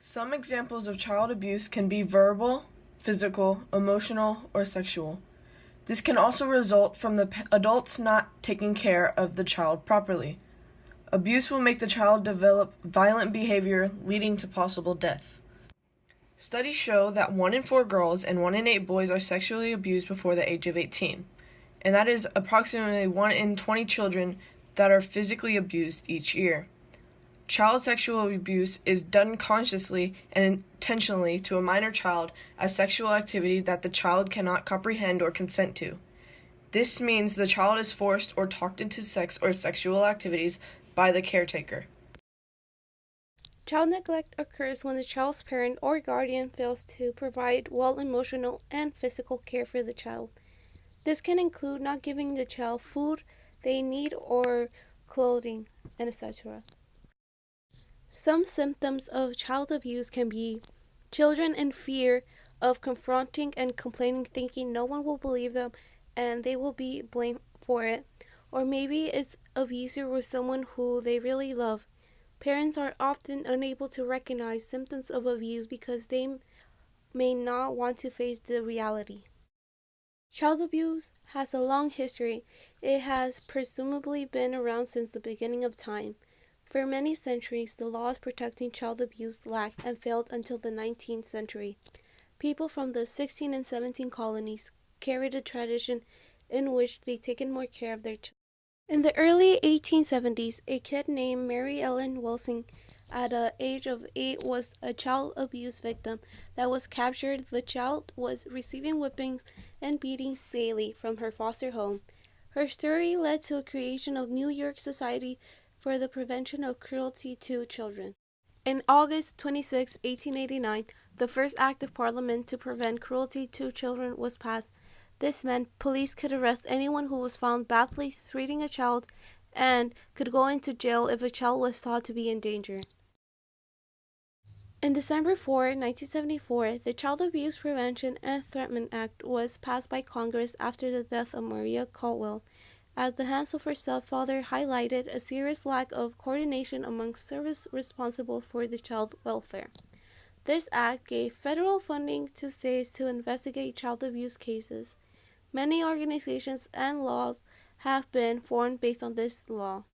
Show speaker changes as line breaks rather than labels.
Some examples of child abuse can be verbal, physical, emotional, or sexual. This can also result from the adults not taking care of the child properly. Abuse will make the child develop violent behavior, leading to possible death. Studies show that 1 in 4 girls and 1 in 8 boys are sexually abused before the age of 18, and that is approximately 1 in 20 children that are physically abused each year. Child sexual abuse is done consciously and intentionally to a minor child as sexual activity that the child cannot comprehend or consent to. This means the child is forced or talked into sex or sexual activities by the caretaker.
Child neglect occurs when the child's parent or guardian fails to provide well emotional and physical care for the child. This can include not giving the child food they need or clothing, and etc. Some symptoms of child abuse can be children in fear of confronting and complaining, thinking no one will believe them and they will be blamed for it. Or maybe it's abuser with someone who they really love. Parents are often unable to recognize symptoms of abuse because they may not want to face the reality. Child abuse has a long history. It has presumably been around since the beginning of time. For many centuries, the laws protecting child abuse lacked and failed until the 19th century. People from the 16 and 17 colonies carried a tradition in which they taken more care of their children. In the early 1870s, a kid named Mary Ellen Wilson, at the age of 8, was a child abuse victim that was captured. The child was receiving whippings and beatings daily from her foster home. Her story led to a creation of New York Society for the Prevention of Cruelty to Children. In August 26, 1889, the first act of Parliament to prevent cruelty to children was passed. This meant police could arrest anyone who was found badly treating a child and could go into jail if a child was thought to be in danger. In December 4, 1974, the Child Abuse Prevention and Threatment Act was passed by Congress after the death of Maria Caldwell, as the hands of her stepfather highlighted a serious lack of coordination among services responsible for the child welfare. This act gave federal funding to states to investigate child abuse cases. Many organizations and laws have been formed based on this law.